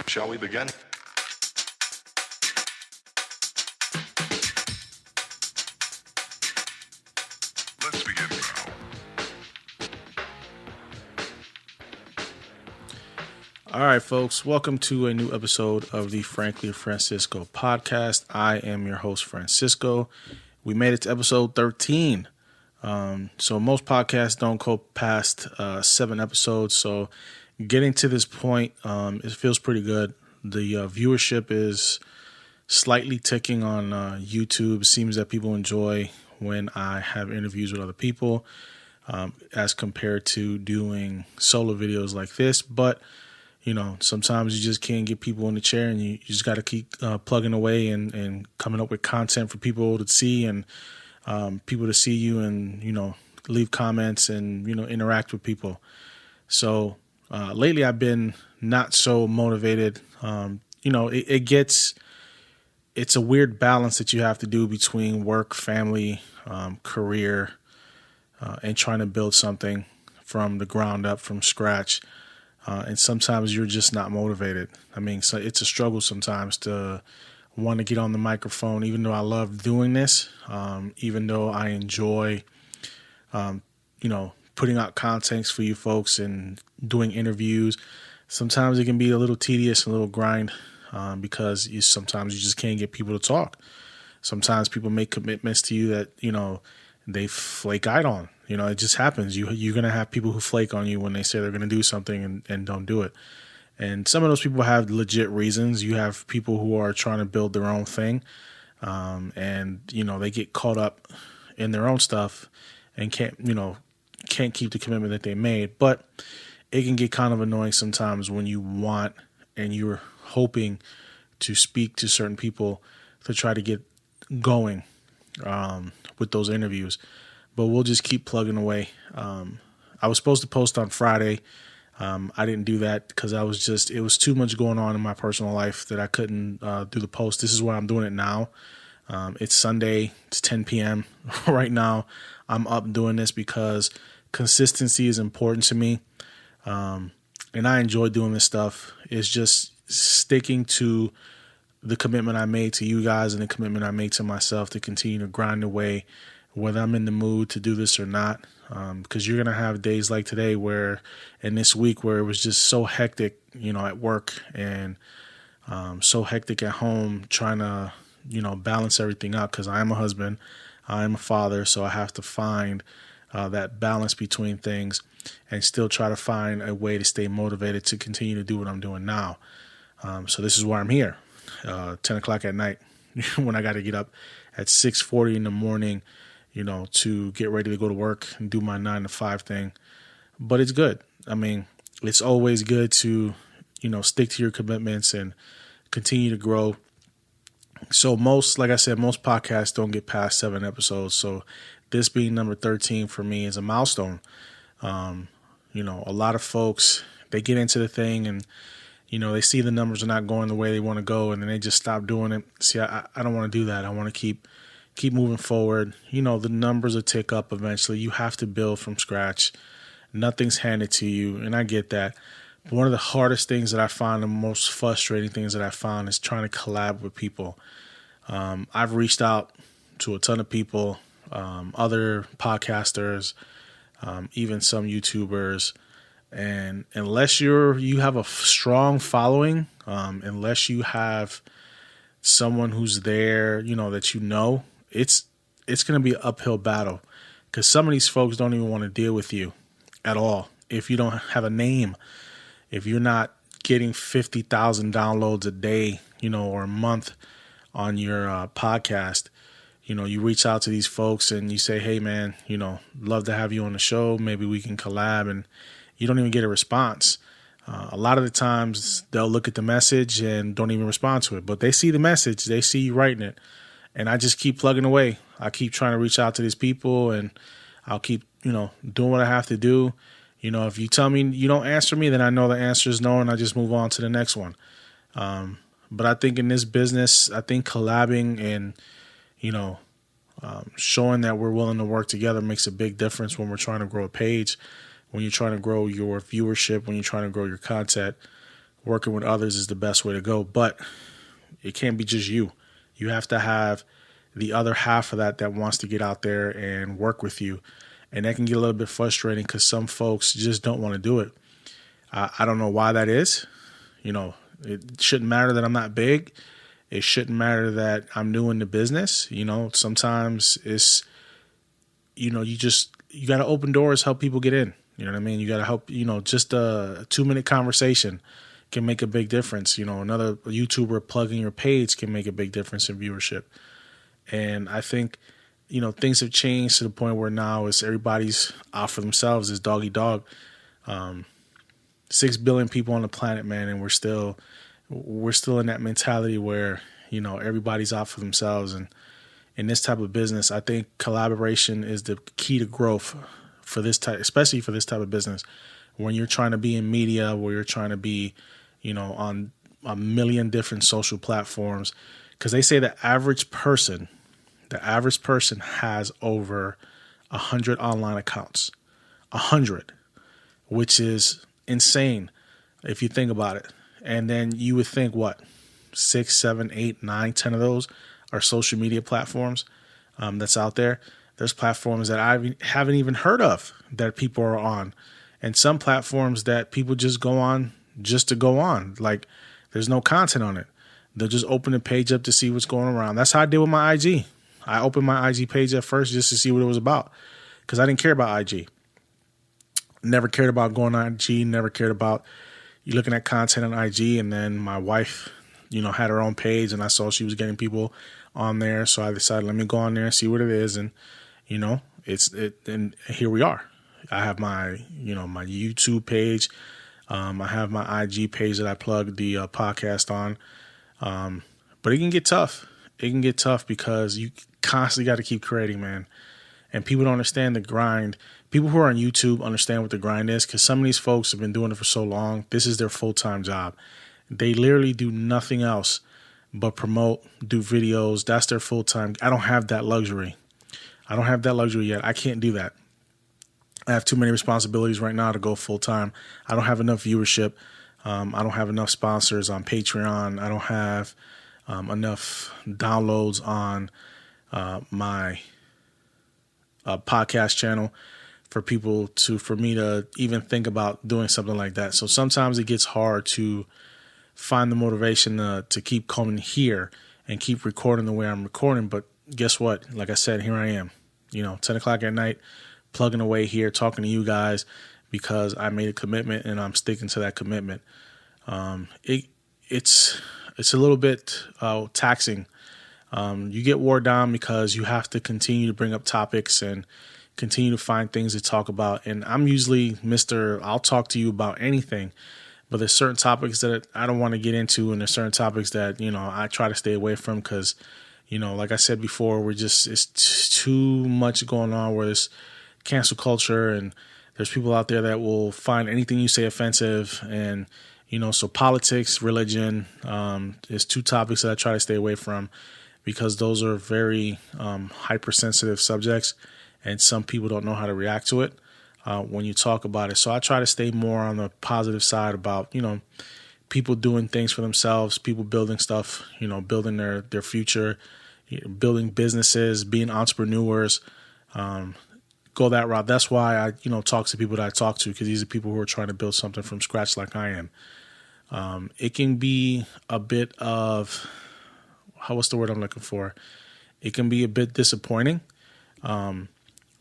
Shall we begin? Let's begin now. All right, folks, welcome to a new episode of the Frankly Francisco podcast. I am your host, Francisco. We made it to episode 13. So most podcasts don't go past 7 episodes. So getting to this point, it feels pretty good. The viewership is slightly ticking on YouTube. It seems that people enjoy when I have interviews with other people as compared to doing solo videos like this. But you know, sometimes you just can't get people in the chair, and you just got to keep plugging away and coming up with content for people to see and people to see you and, you know, leave comments and, you know, interact with people. So lately I've been not so motivated. You know, it's a weird balance that you have to do between work, family, career, and trying to build something from the ground up, from scratch. And sometimes you're just not motivated. I mean, so it's a struggle sometimes to want to get on the microphone, even though I love doing this, even though I enjoy, you know, putting out contents for you folks and doing interviews. Sometimes it can be a little tedious, a little grind, because sometimes you just can't get people to talk. Sometimes people make commitments to you that, you know, they flake out on. You know, it just happens. You're going to have people who flake on you when they say they're going to do something and don't do it. And some of those people have legit reasons. You have people who are trying to build their own thing. And, you know, they get caught up in their own stuff and can't keep the commitment that they made. But it can get kind of annoying sometimes when you want and you're hoping to speak to certain people to try to get going with those interviews. But we'll just keep plugging away. I was supposed to post on Friday. I didn't do that because it was too much going on in my personal life that I couldn't do the post. This is why I'm doing it now. It's Sunday. It's 10 p.m. right now. I'm up doing this because consistency is important to me. And I enjoy doing this stuff. It's just sticking to the commitment I made to you guys and the commitment I made to myself to continue to grind away, whether I'm in the mood to do this or not, because you're going to have days like today and this week where it was just so hectic, you know, at work and so hectic at home trying to, you know, balance everything out because I am a husband, I am a father, so I have to find that balance between things and still try to find a way to stay motivated to continue to do what I'm doing now. So this is why I'm here, 10 o'clock at night when I got to get up at 6:40 in the morning, you know, to get ready to go to work and do my 9 to 5 thing. But it's good. I mean, it's always good to, you know, stick to your commitments and continue to grow. So like I said, most podcasts don't get past 7 episodes. So this being number 13 for me is a milestone. You know, a lot of folks, they get into the thing and, you know, they see the numbers are not going the way they want to go and then they just stop doing it. See, I don't want to do that. I want to keep moving forward. You know, the numbers will tick up eventually. You have to build from scratch. Nothing's handed to you, and I get that. But one of the hardest things that I find, the most frustrating things that I found is trying to collab with people. I've reached out to a ton of people, other podcasters, even some YouTubers, and unless you have a strong following, unless you have someone who's there, you know, that you know, it's going to be an uphill battle because some of these folks don't even want to deal with you at all. If you don't have a name, if you're not getting 50,000 downloads a day, you know, or a month on your podcast, you know, you reach out to these folks and you say, hey man, you know, love to have you on the show. Maybe we can collab, and you don't even get a response. A lot of the times they'll look at the message and don't even respond to it, but they see the message, they see you writing it. And I just keep plugging away. I keep trying to reach out to these people and I'll keep, you know, doing what I have to do. You know, if you tell me you don't answer me, then I know the answer is no, and I just move on to the next one. But I think in this business, I think collabing and, you know, showing that we're willing to work together makes a big difference when we're trying to grow a page, when you're trying to grow your viewership, when you're trying to grow your content, working with others is the best way to go. But it can't be just you. You have to have the other half of that wants to get out there and work with you. And that can get a little bit frustrating because some folks just don't want to do it. I don't know why that is. It shouldn't matter that I'm not big. It shouldn't matter that I'm new in the business. Sometimes it's, you got to open doors, help people get in. You know what I mean? You got to help, just a 2-minute conversation can make a big difference. Another YouTuber plugging your page can make a big difference in viewership. And I think, things have changed to the point where now it's everybody's out for themselves. It's dog eat dog. 6 billion people on the planet, man, and we're still in that mentality where, everybody's out for themselves. And in this type of business, I think collaboration is the key to growth for this type, especially for this type of business. When you're trying to be in media, where you're trying to be, on a million different social platforms, because they say the average person has over 100 online accounts, 100, which is insane if you think about it. And then you would think, what, 6, 7, 8, 9, 10 of those are social media platforms that's out there. There's platforms that I haven't even heard of that people are on, and some platforms that people just go on just to go on. Like, there's no content on it. They'll just open the page up to see what's going around. That's how I did with my IG. I opened my IG page at first just to see what it was about because I didn't care about IG. Never cared about going on IG, never cared about you looking at content on IG. And then my wife, had her own page, and I saw she was getting people on there. So I decided, let me go on there and see what it is. And, and here we are. I have my, my YouTube page. I have my IG page that I plug the podcast on. But it can get tough. It can get tough because you constantly got to keep creating, man. And people don't understand the grind. People who are on YouTube understand what the grind is because some of these folks have been doing it for so long. This is their full-time job. They literally do nothing else but promote, do videos. That's their full-time. I don't have that luxury. Yet. I can't do that. I have too many responsibilities right now to go full-time. I don't have enough viewership. I don't have enough sponsors on Patreon. I don't have enough downloads on my podcast channel for me to even think about doing something like that. So sometimes it gets hard to find the motivation to keep coming here and keep recording the way I'm recording. But guess what? Like I said, here I am, 10 o'clock at night, plugging away here, talking to you guys because I made a commitment and I'm sticking to that commitment. It's a little bit taxing. You get wore down because you have to continue to bring up topics and continue to find things to talk about. And I'm usually I'll talk to you about anything, but there's certain topics that I don't want to get into. And there's certain topics that, I try to stay away from because, like I said before, it's too much going on where it's cancel culture and there's people out there that will find anything you say offensive. And, so politics, religion, is two topics that I try to stay away from because those are very hypersensitive subjects and some people don't know how to react to it when you talk about it. So I try to stay more on the positive side about, people doing things for themselves, people building stuff, building their future, building businesses, being entrepreneurs, go that route. That's why I, talk to people that I talk to because these are people who are trying to build something from scratch like I am. It can be a bit of, what's the word I'm looking for? It can be a bit disappointing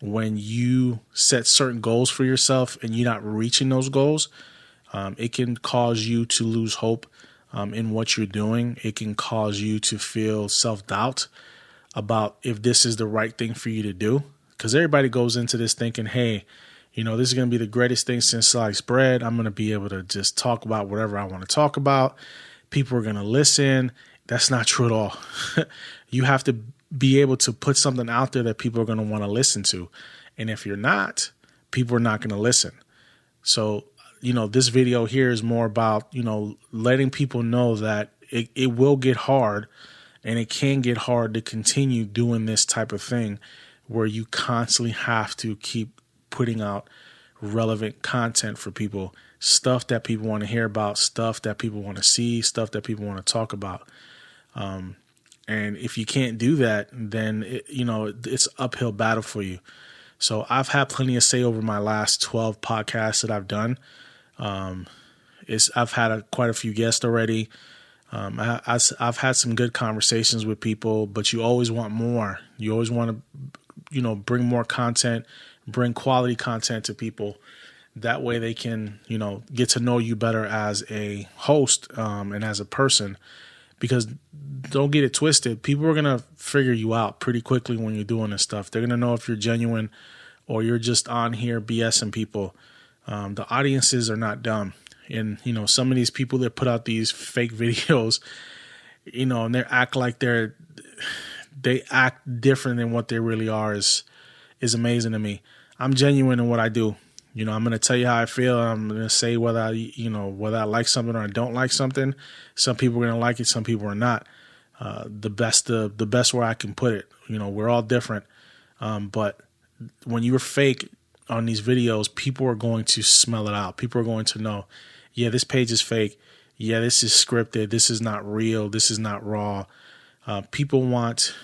when you set certain goals for yourself and you're not reaching those goals. It can cause you to lose hope in what you're doing. It can cause you to feel self-doubt about if this is the right thing for you to do. Because everybody goes into this thinking, hey, this is going to be the greatest thing since sliced bread. I'm going to be able to just talk about whatever I want to talk about. People are going to listen. That's not true at all. You have to be able to put something out there that people are going to want to listen to. And if you're not, people are not going to listen. So, this video here is more about, letting people know that it will get hard and it can get hard to continue doing this type of thing where you constantly have to keep putting out relevant content for people stuff that people want to hear about, stuff that people want to see, stuff that people want to talk about. And if you can't do that, then it's uphill battle for you. So I've had plenty of say over my last 12 podcasts that I've done. I've had quite a few guests already. I've had some good conversations with people, but you always want more. You always want to, bring more content, bring quality content to people. That way they can, get to know you better as a host and as a person. Because don't get it twisted, people are going to figure you out pretty quickly when you're doing this stuff. They're going to know if you're genuine or you're just on here BSing people. The audiences are not dumb. And, some of these people that put out these fake videos, and they act like they act different than what they really are is amazing to me. I'm genuine in what I do. I'm going to tell you how I feel. I'm going to say whether I like something or I don't like something. Some people are going to like it. Some people are not. The best way I can put it. We're all different. But when you're fake on these videos, people are going to smell it out. People are going to know, yeah, this page is fake. Yeah, this is scripted. This is not real. This is not raw. People want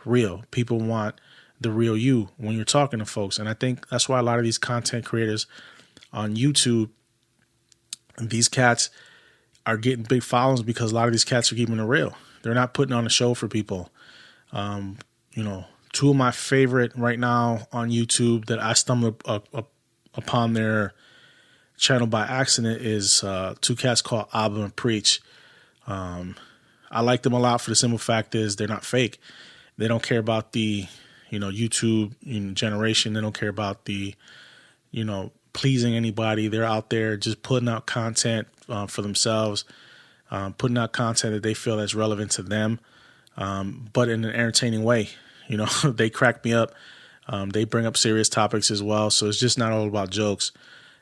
real. People want the real you when you're talking to folks. And I think that's why a lot of these content creators on YouTube, these cats are getting big followings, because a lot of these cats are keeping it real. They're not putting on a show for people. Two of my favorite right now on YouTube that I stumbled upon their channel by accident is two cats called Abba and Preach. I like them a lot for the simple fact is they're not fake. They don't care about the YouTube generation. They don't care about the pleasing anybody. They're out there just putting out content for themselves, putting out content that they feel that's relevant to them, but in an entertaining way. They crack me up. They bring up serious topics as well. So it's just not all about jokes.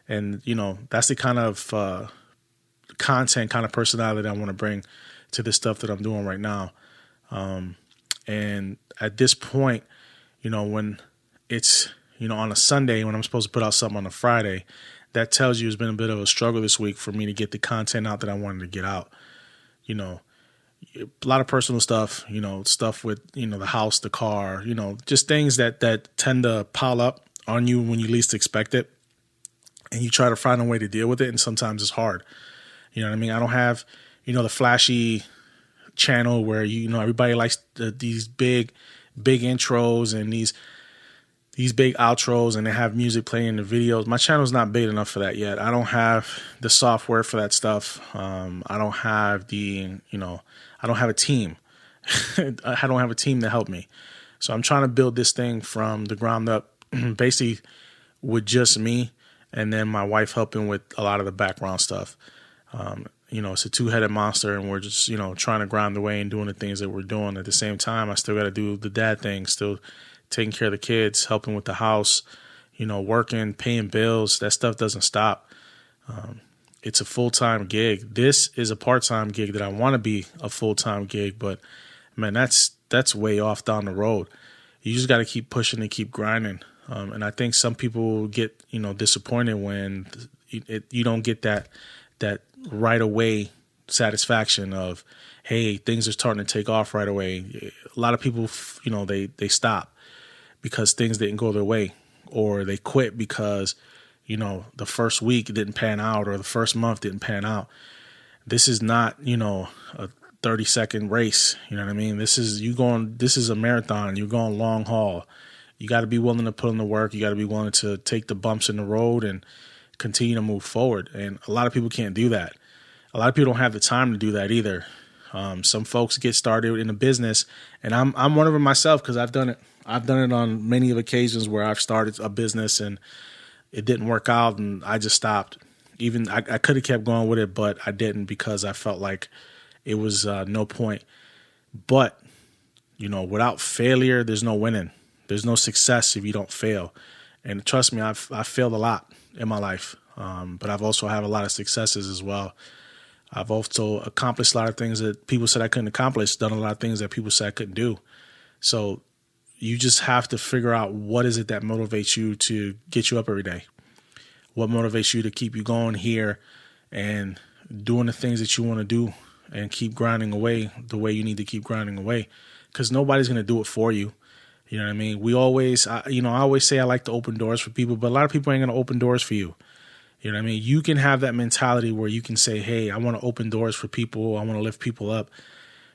And, that's the kind of content, kind of personality that I want to bring to the stuff that I'm doing right now. And at this point, when it's, on a Sunday, when I'm supposed to put out something on a Friday, that tells you it's been a bit of a struggle this week for me to get the content out that I wanted to get out. A lot of personal stuff, stuff with, the house, the car, just things that tend to pile up on you when you least expect it. And you try to find a way to deal with it. And sometimes it's hard. You know what I mean? I don't have, the flashy channel where, everybody likes these big intros and these big outros, and they have music playing in the videos. My channel's not big enough for that yet. I don't have the software for that stuff. I don't have I don't have a team. I don't have a team to help me. So I'm trying to build this thing from the ground up, basically with just me, and then my wife helping with a lot of the background stuff. It's a two-headed monster, and we're just, trying to grind the way and doing the things that we're doing. At the same time, I still got to do the dad thing, still taking care of the kids, helping with the house, working, paying bills. That stuff doesn't stop. It's a full-time gig. This is a part-time gig that I want to be a full-time gig, but man, that's way off down the road. You just got to keep pushing and keep grinding. And I think some people get, disappointed when you don't get that right away satisfaction of, hey, things are starting to take off right away. A lot of people, they stop because things didn't go their way, or they quit because, the first week didn't pan out, or the first month didn't pan out. This is not, a 30-second race. You know what I mean? This is a marathon. You're going long haul. You got to be willing to put in the work. You got to be willing to take the bumps in the road and continue to move forward. And a lot of people can't do that. A lot of people don't have the time to do that either. Some folks get started in a business, and I'm one of them myself, because I've done it. I've done it on many of occasions where I've started a business and it didn't work out, and I just stopped. Even I could have kept going with it, but I didn't, because I felt like it was no point. But, without failure, there's no winning. There's no success if you don't fail. And trust me, I've failed a lot in my life, but I've also had a lot of successes as well. I've also accomplished a lot of things that people said I couldn't accomplish, done a lot of things that people said I couldn't do. So you just have to figure out what is it that motivates you to get you up every day. what motivates you to keep you going here and doing the things that you want to do and keep grinding away the way you need to keep grinding away, because nobody's going to do it for you. You know what I mean? We always, I always say I like to open doors for people, but a lot of people ain't going to open doors for you. You know what I mean? You can have that mentality where you can say, hey, I want to open doors for people. I want to lift people up.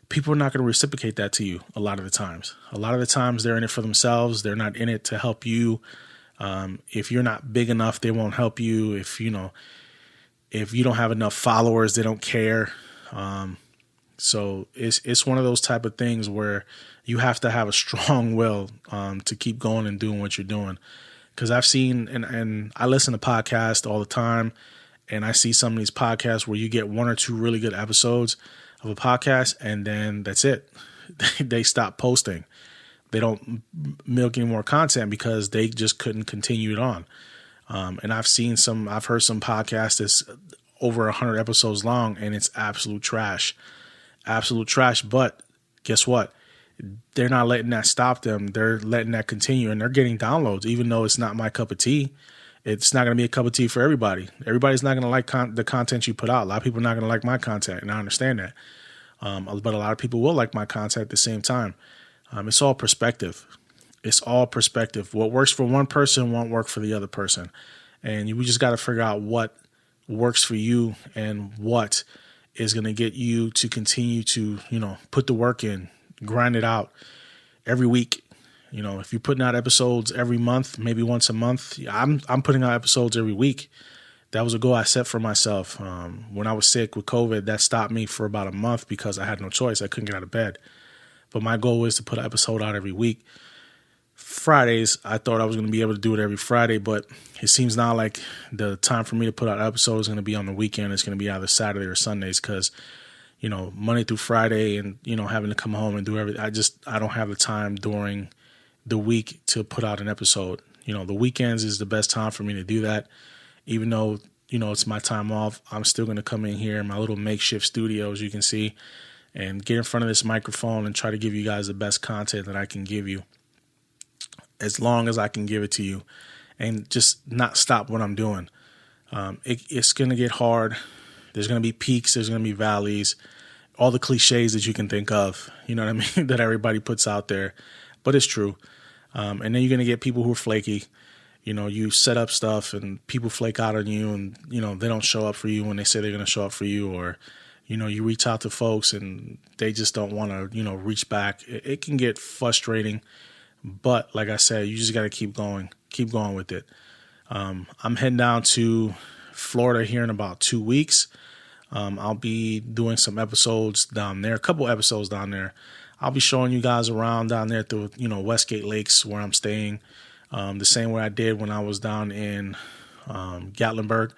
People are not going to reciprocate that to you a lot of the times. A lot of the times they're in it for themselves. They're not in it to help you. If you're not big enough, they won't help you. If you don't have enough followers, they don't care. So it's one of those type of things where you have to have a strong will to keep going and doing what you're doing. Because I've seen, and I listen to podcasts all the time, and I see some of these podcasts where you get one or two really good episodes of a podcast, and then that's it. They stop posting. They don't milk any more content because they just couldn't continue it on. And I've heard some podcasts that's over 100 episodes long, and it's absolute trash. Absolute trash. But guess what? They're not letting that stop them. They're letting that continue, and they're getting downloads, even though it's not my cup of tea. It's not going to be a cup of tea for everybody. Everybody's not going to like the content you put out. A lot of people are not going to like my content, and I understand that. But a lot of people will like my content at the same time. It's all perspective. It's all perspective. What works for one person won't work for the other person. And we just got to figure out what works for you and what is going to get you to continue to, put the work in, grind it out every week. If you're putting out episodes every month, maybe once a month, I'm putting out episodes every week. That was a goal I set for myself. When I was sick with COVID, that stopped me for about a month because I had no choice. I couldn't get out of bed. But my goal was to put an episode out every week. Fridays, I thought I was going to be able to do it every Friday, but it seems now like the time for me to put out episodes is going to be on the weekend. It's going to be either Saturday or Sundays because, Monday through Friday and, having to come home and do everything. I don't have the time during the week to put out an episode. The weekends is the best time for me to do that. Even though, it's my time off, I'm still going to come in here in my little makeshift studio, as you can see, and get in front of this microphone and try to give you guys the best content that I can give you, as long as I can give it to you, and just not stop what I'm doing. It's going to get hard. There's going to be peaks. There's going to be valleys, all the cliches that you can think of, you know what I mean, that everybody puts out there, but it's true. And then you're going to get people who are flaky. You set up stuff and people flake out on you and, they don't show up for you when they say they're going to show up for you, or, you reach out to folks and they just don't want to, reach back. It can get frustrating, but like I said, you just got to keep going with it. I'm heading down to Florida here in about 2 weeks. I'll be doing some episodes down there, a couple episodes down there. I'll be showing you guys around down there at the, Westgate Lakes where I'm staying. The same way I did when I was down in Gatlinburg,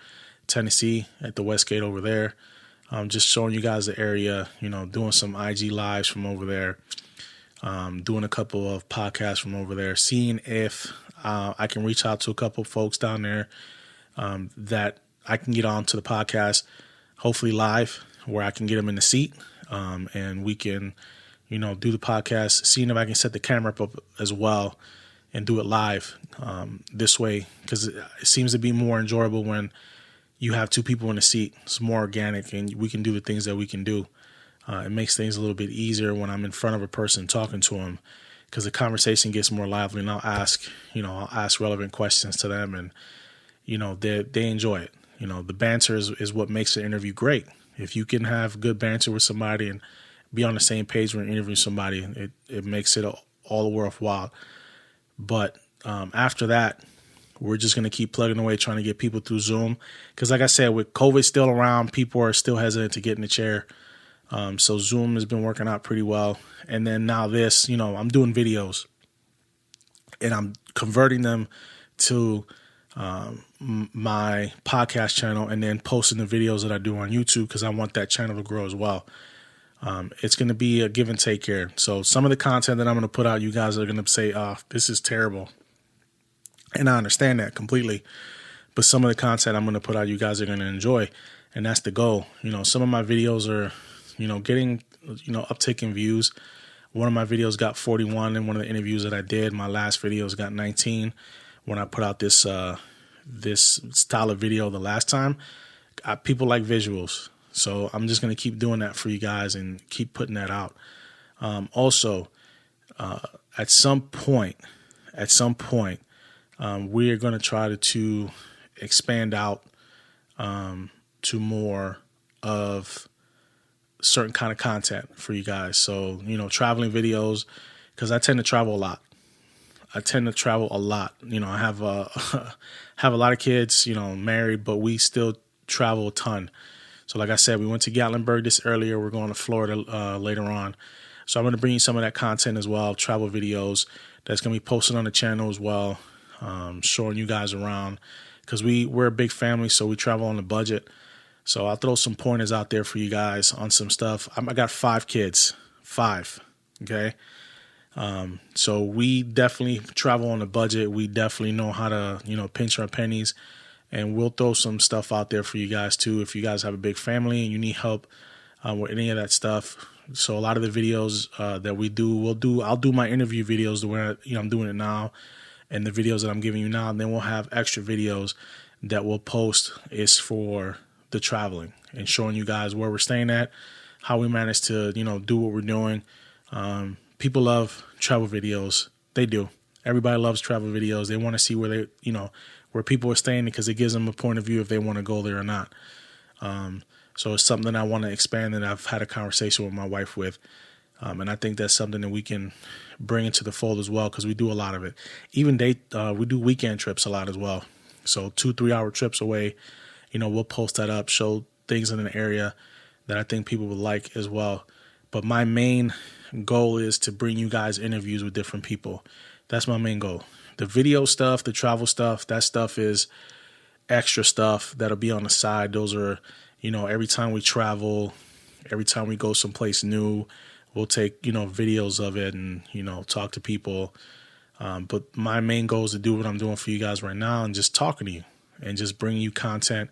Tennessee at the Westgate over there. Just showing you guys the area, doing some IG lives from over there, doing a couple of podcasts from over there, seeing if I can reach out to a couple of folks down there that I can get on to the podcast, hopefully live, where I can get them in the seat and we can, do the podcast, seeing if I can set the camera up as well and do it live this way, because it seems to be more enjoyable when you have two people in the seat. It's more organic and we can do the things that we can do. It makes things a little bit easier when I'm in front of a person talking to them, because the conversation gets more lively, and I'll ask relevant questions to them, and, they enjoy it. The banter is what makes the interview great. If you can have good banter with somebody and be on the same page when interviewing somebody, it makes it all worthwhile. But after that, we're just going to keep plugging away, trying to get people through Zoom. Because like I said, with COVID still around, people are still hesitant to get in the chair. So Zoom has been working out pretty well. And then now this, I'm doing videos and I'm converting them to my podcast channel and then posting the videos that I do on YouTube because I want that channel to grow as well. It's going to be a give and take here. So some of the content that I'm going to put out, you guys are going to say, this is terrible. And I understand that completely. But some of the content I'm going to put out, you guys are going to enjoy. And that's the goal. Some of my videos are, getting, uptick in views. One of my videos got 41 in one of the interviews that I did. My last videos got 19 when I put out this this style of video the last time. People like visuals, so I'm just going to keep doing that for you guys and keep putting that out. Also, at some point, we are going to try to expand out to more of certain kind of content for you guys. So, traveling videos, because I tend to travel a lot. I have have a lot of kids, married, but we still travel a ton. So like I said, we went to Gatlinburg this earlier. We're going to Florida later on. So I'm going to bring you some of that content as well, travel videos that's going to be posted on the channel as well, showing you guys around, because we're a big family, so we travel on a budget. So I'll throw some pointers out there for you guys on some stuff. I got 5 kids, 5. Okay. So we definitely travel on a budget. We definitely know how to, pinch our pennies, and we'll throw some stuff out there for you guys too. If you guys have a big family and you need help with any of that stuff. So a lot of the videos that we do, I'll do my interview videos the way I'm doing it now, and the videos that I'm giving you now. And then we'll have extra videos that we'll post is for the traveling and showing you guys where we're staying at, how we manage to, do what we're doing. People love travel videos. They do. Everybody loves travel videos. They want to see where where people are staying, because it gives them a point of view if they want to go there or not. So it's something I want to expand, and I've had a conversation with my wife with. And I think that's something that we can bring into the fold as well, because we do a lot of it. Even we do weekend trips a lot as well. So 2-3 hour trips away, we'll post that up, show things in an area that I think people would like as well. But my main goal is to bring you guys interviews with different people. That's my main goal. The video stuff, the travel stuff, that stuff is extra stuff that'll be on the side. Those are, every time we travel, every time we go someplace new, we'll take, videos of it and, talk to people. But my main goal is to do what I'm doing for you guys right now and just talking to you and just bring you content,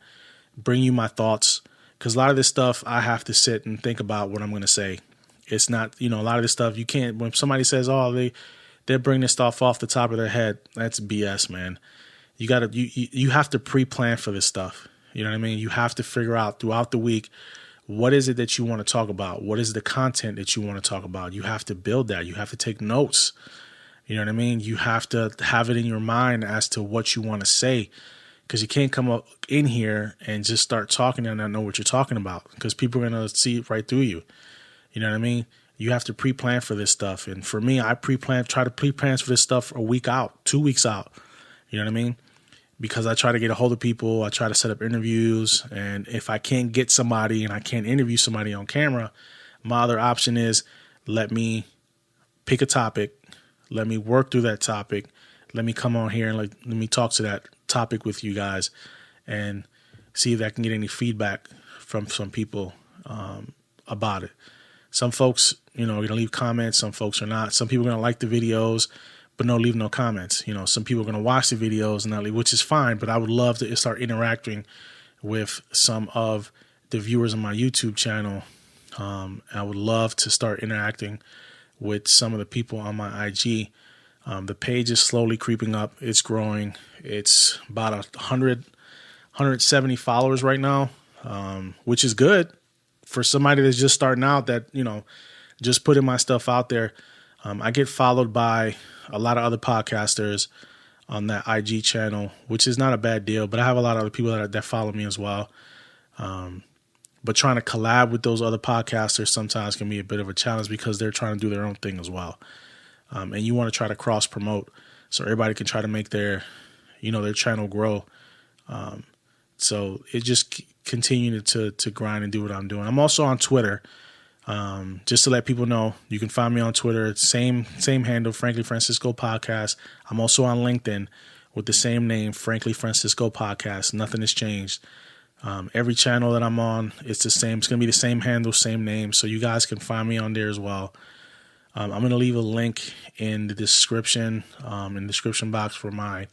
bring you my thoughts. Because a lot of this stuff, I have to sit and think about what I'm going to say. It's not, a lot of this stuff you can't, when somebody says, oh, they bring this stuff off the top of their head, that's BS, man. You have to pre-plan for this stuff. You know what I mean? You have to figure out throughout the week, what is it that you want to talk about? What is the content that you want to talk about? You have to build that. You have to take notes. You know what I mean? You have to have it in your mind as to what you want to say, because you can't come up in here and just start talking and not know what you're talking about, because people are going to see it right through you. You know what I mean? You have to pre-plan for this stuff. And for me, I try to pre-plan for this stuff a week out, 2 weeks out. You know what I mean? Because I try to get a hold of people. I try to set up interviews. And if I can't get somebody and I can't interview somebody on camera, my other option is let me pick a topic. Let me work through that topic. Let me come on here and let me talk to that topic with you guys and see if I can get any feedback from some people about it. Some folks, are going to leave comments. Some folks are not. Some people are going to like the videos, but leave no comments. Some people are going to watch the videos and not leave, which is fine. But I would love to start interacting with some of the viewers on my YouTube channel. I would love to start interacting with some of the people on my IG. The page is slowly creeping up. It's growing. It's about 170 followers right now, which is good for somebody that's just starting out, that, just putting my stuff out there. I get followed by a lot of other podcasters on that IG channel, which is not a bad deal, but I have a lot of other people that follow me as well. But trying to collab with those other podcasters sometimes can be a bit of a challenge, because they're trying to do their own thing as well. And you want to try to cross promote so everybody can try to make their channel grow. So it just continue to grind and do what I'm doing. I'm also on Twitter. Just to let people know, you can find me on Twitter. Same handle, Frankly Francisco Podcast. I'm also on LinkedIn with the same name, Frankly Francisco Podcast. Nothing has changed. Every channel that I'm on, it's the same. It's going to be the same handle, same name. So you guys can find me on there as well. I'm going to leave a link in the description, in the description box, for my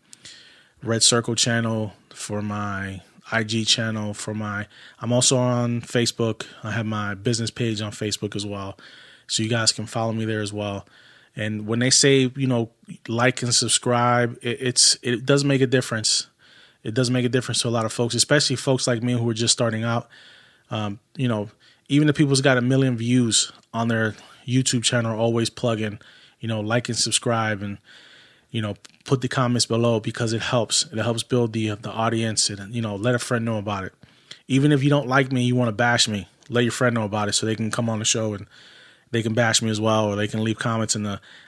Red Circle channel, for my IG channel, I'm also on Facebook. I have my business page on Facebook as well. So you guys can follow me there as well. And when they say, like and subscribe, it does make a difference. It does make a difference to a lot of folks, especially folks like me who are just starting out. Even the people who's got 1 million views on their YouTube channel are always plugging, like and subscribe and, put the comments below because it helps. It helps build the audience and, let a friend know about it. Even if you don't like me, you want to bash me, let your friend know about it so they can come on the show and they can bash me as well, or they can leave comments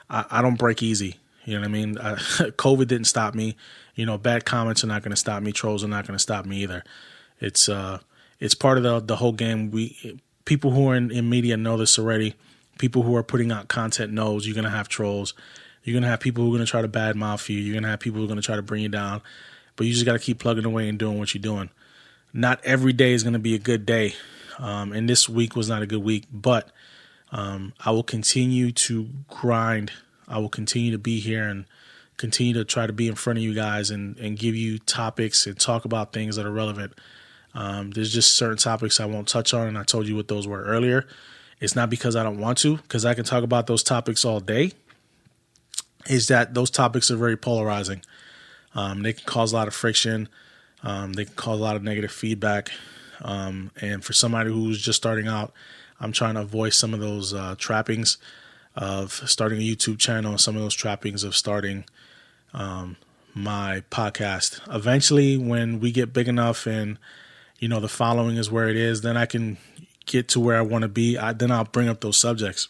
I don't break easy. You know what I mean? COVID didn't stop me. Bad comments are not going to stop me. Trolls are not going to stop me either. It's part of the whole game. People who are in media know this already. People who are putting out content knows you're going to have trolls. You're going to have people who are going to try to badmouth you. You're going to have people who are going to try to bring you down. But you just got to keep plugging away and doing what you're doing. Not every day is going to be a good day. And this week was not a good week. But I will continue to grind. I will continue to be here and continue to try to be in front of you guys and give you topics and talk about things that are relevant. There's just certain topics I won't touch on, and I told you what those were earlier. It's not because I don't want to, because I can talk about those topics all day. Is that those topics are very polarizing. They can cause a lot of friction. They can cause a lot of negative feedback. And for somebody who's just starting out, I'm trying to avoid some of those trappings of starting a YouTube channel and some of those trappings of starting my podcast. Eventually, when we get big enough and, the following is where it is, then I can get to where I want to be. Then I'll bring up those subjects.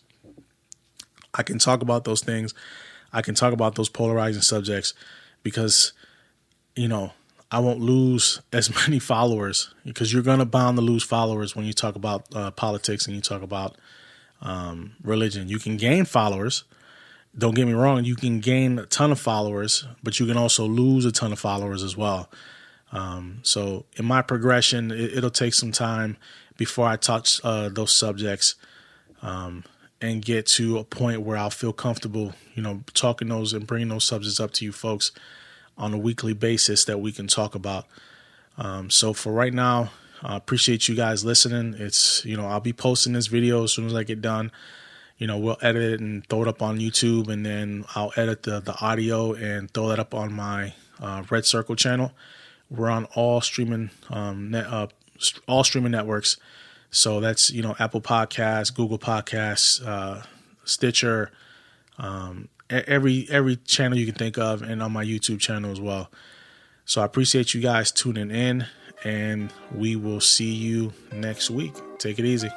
I can talk about those things. I can talk about those polarizing subjects because, I won't lose as many followers because you're going to bound to lose followers when you talk about politics and you talk about religion. You can gain followers. Don't get me wrong. You can gain a ton of followers, but you can also lose a ton of followers as well. So in my progression, it'll take some time before I touch those subjects and get to a point where I'll feel comfortable, talking those and bringing those subjects up to you folks on a weekly basis that we can talk about. So for right now, I appreciate you guys listening. It's, I'll be posting this video as soon as I get done. We'll edit it and throw it up on YouTube, and then I'll edit the audio and throw that up on my Red Circle channel. We're on all streaming networks. So that's, Apple Podcasts, Google Podcasts, Stitcher, every channel you can think of, and on my YouTube channel as well. So I appreciate you guys tuning in, and we will see you next week. Take it easy.